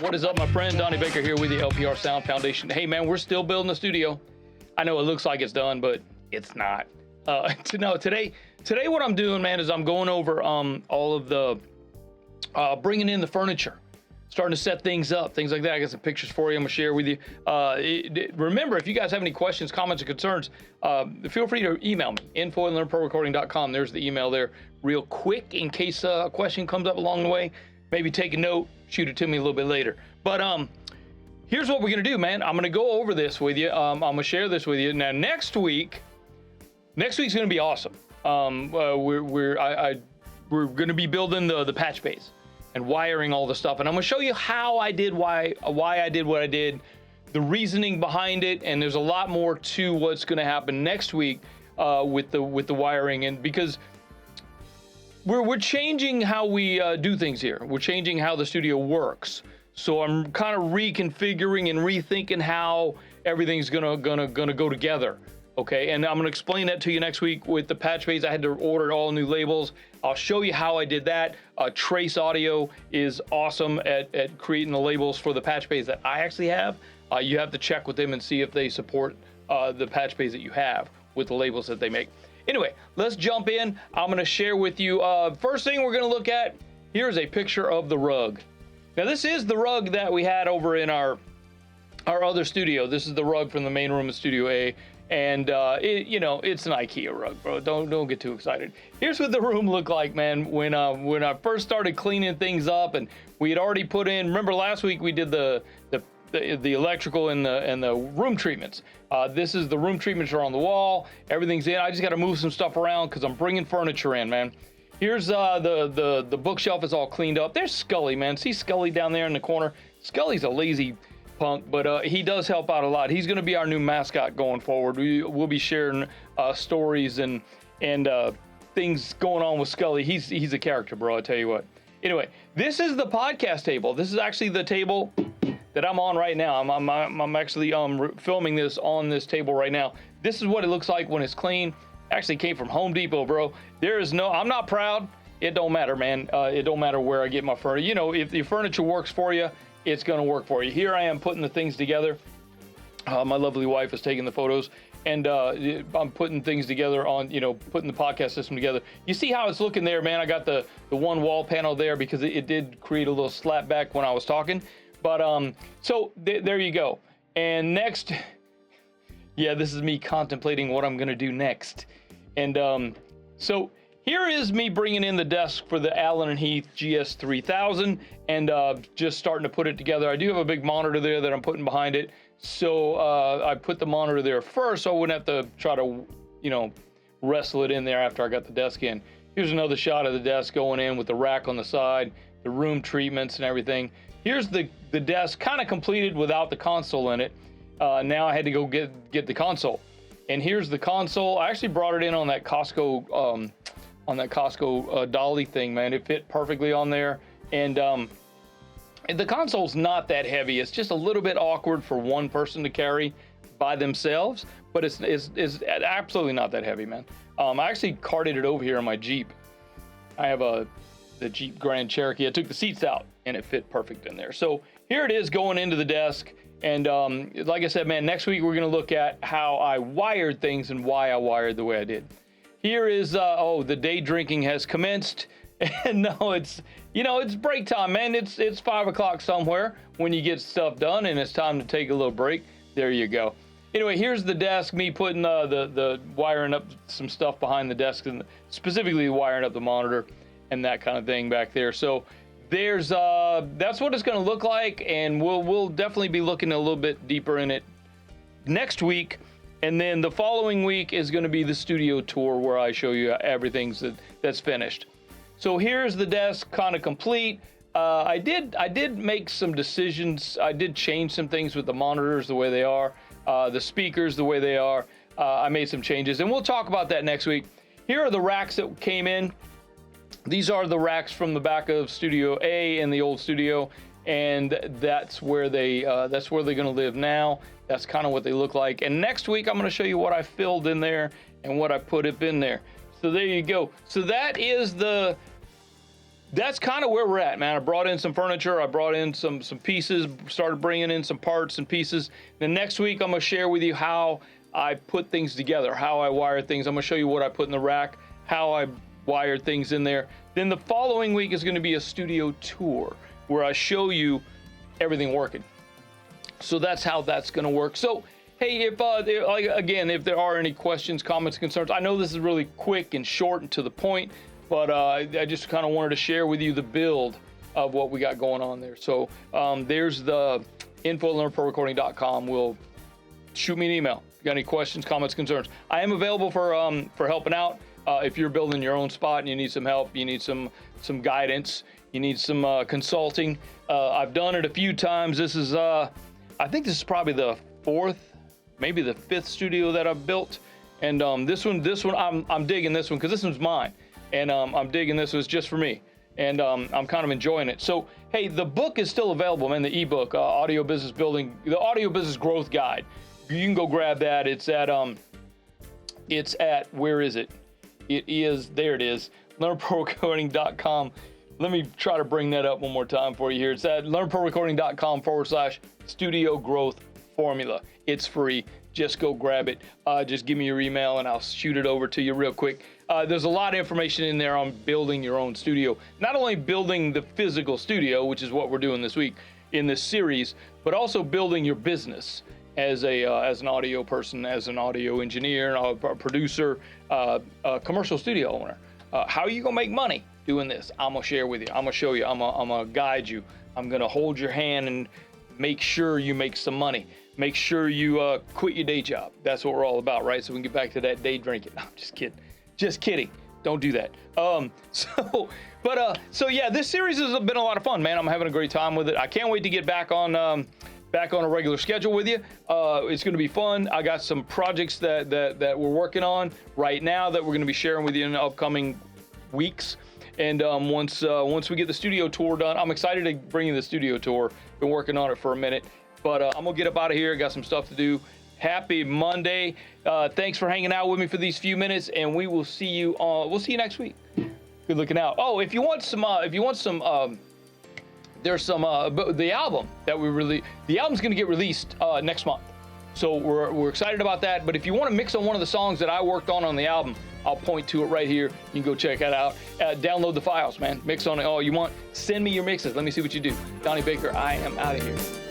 What is up, my friend? Donnie Baker here with the LPR Sound Foundation. Hey, man, we're still building the studio. I know it looks like it's done, but it's not. No, today what I'm doing, man, is I'm going over all of the bringing in the furniture, starting to set things up, things like that. I got some pictures for you I'm gonna share with you. Remember, if you guys have any questions, comments, or concerns, feel free to email me, info@learnprorecording.com. There's the email there. Real quick, in case a question comes up along the way, maybe take a note, shoot it to me a little bit later. But here's what we're gonna do, man. I'm gonna go over this with you. I'm gonna share this with you. Now, next week's gonna be awesome. We're gonna be building the patch bays and wiring all the stuff, and I'm gonna show you how I did why I did what I did, the reasoning behind it, and there's a lot more to what's gonna happen next week with the wiring, and because we're changing how we do things here. We're changing how the studio works. So I'm kind of reconfiguring and rethinking how everything's gonna go together. Okay, and I'm gonna explain that to you next week with the patch bays. I had to order all new labels. I'll show you how I did that. Trace Audio is awesome at creating the labels for the patch bays that I actually have. You have to check with them and see if they support the patch bays that you have with the labels that they make. Anyway, let's jump in. I'm gonna share with you, first thing we're gonna look at, here's a picture of the rug. Now this is the rug that we had over in our other studio. This is the rug from the main room of Studio A. And it's an IKEA rug, bro. Don't get too excited. Here's what the room looked like, man, when I first started cleaning things up, and we had already put in. Remember last week we did the electrical and the room treatments. This is the room treatments are on the wall. Everything's in. I just got to move some stuff around because I'm bringing furniture in, man. Here's the bookshelf is all cleaned up. There's Scully, man. See Scully down there in the corner. Scully's a lazy punk, but he does help out a lot. He's going to be our new mascot going forward. We'll be sharing stories and things going on with Scully. He's a character, bro. I tell you what. Anyway, this is the podcast table. This is actually the table that I'm on right now. I'm actually filming this on this table right now. This is what it looks like when it's clean. Actually came from Home Depot, bro. I'm not proud. It don't matter, man. It don't matter where I get my furniture. You know, if the furniture works for you, it's going to work for you. Here I am putting the things together. My lovely wife is taking the photos, and I'm putting things together on, putting the podcast system together. You see how it's looking there, man? I got the one wall panel there because it did create a little slap back when I was talking. But so there you go. And next, yeah, this is me contemplating what I'm going to do next. And so here is me bringing in the desk for the Allen & Heath GS3000 and just starting to put it together. I do have a big monitor there that I'm putting behind it. So I put the monitor there first so I wouldn't have to try to, wrestle it in there after I got the desk in. Here's another shot of the desk going in with the rack on the side, the room treatments and everything. Here's the desk kind of completed without the console in it. Now I had to go get the console. And here's the console. I actually brought it in on that Costco dolly thing, man. It fit perfectly on there. And the console's not that heavy. It's just a little bit awkward for one person to carry by themselves, but it's absolutely not that heavy, man. I actually carted it over here in my Jeep. I have the Jeep Grand Cherokee. I took the seats out and it fit perfect in there. So here it is going into the desk. And like I said, man, next week we're going to look at how I wired things and why I wired the way I did. Here is, the day drinking has commenced. And no, it's break time, man. It's 5 o'clock somewhere when you get stuff done and it's time to take a little break. There you go. Anyway, here's the desk, me putting the wiring up some stuff behind the desk, and specifically wiring up the monitor and that kind of thing back there. So there's that's what it's going to look like, and we'll definitely be looking a little bit deeper in it next week. And then the following week is going to be the studio tour where I show you everything that's finished. So here's the desk kind of complete. I did make some decisions. I did change some things with the monitors the way they are, the speakers the way they are. I made some changes, and we'll talk about that next week. Here are the racks that came in. These are the racks from the back of Studio A in the old studio, and that's where they're going to live now. That's kind of what they look like. And next week I'm going to show you what I filled in there and what I put up in there. So there you go. So that is the that's kind of where we're at, man. I brought in some furniture. I brought in some pieces, started bringing in some parts and pieces. The next week, I'm going to share with you how I put things together, how I wire things. I'm going to show you what I put in the rack, how I wired things in there. Then the following week is going to be a studio tour where I show you everything working. So that's how that's going to work. So, hey, if there are any questions, comments, concerns, I know this is really quick and short and to the point, but I just kind of wanted to share with you the build of what we got going on there. So there's the info@learnprorecording.com. We'll shoot me an email. If you got any questions, comments, concerns. I am available for helping out. If you're building your own spot and you need some help, you need some guidance, you need some consulting. I've done it a few times. This is, I think this is probably the 4th, maybe the 5th studio that I've built. And this one, I'm digging this one because this one's mine. And I'm digging this. It's just for me. And I'm kind of enjoying it. So, hey, the book is still available, man, the ebook, Audio Business Building, the Audio Business Growth Guide. You can go grab that. It's at, where is it? There it is, learnprorecording.com. Let me try to bring that up one more time for you here. It's at learnprorecording.com/studio growth formula. It's free. Just go grab it. Just give me your email and I'll shoot it over to you real quick. There's a lot of information in there on building your own studio. Not only building the physical studio, which is what we're doing this week in this series, but also building your business as an audio person, as an audio engineer, a producer, a commercial studio owner. How are you gonna make money doing this? I'm gonna share with you. I'm gonna show you. I'm gonna guide you. I'm gonna hold your hand and make sure you make some money. Make sure you quit your day job. That's what we're all about, right? So we can get back to that day drinking. No, I'm just kidding. Just kidding. Don't do that. So yeah, this series has been a lot of fun, man. I'm having a great time with it. I can't wait to get back on a regular schedule with you. It's going to be fun. I got some projects that we're working on right now that we're going to be sharing with you in the upcoming weeks. And once we get the studio tour done, I'm excited to bring you the studio tour. Been working on it for a minute, but I'm gonna get up out of here. Got some stuff to do. Happy Monday. Thanks for hanging out with me for these few minutes, and we will see you next week. Good looking out. Oh, if you want some, there's some the album that the album's gonna get released next month, so we're excited about that. But if you want to mix on one of the songs that I worked on the album, I'll point to it right here. You can go check that out. Download the files, man. Mix on it all you want. Send me your mixes. Let me see what you do. Donnie Baker, I am out of here.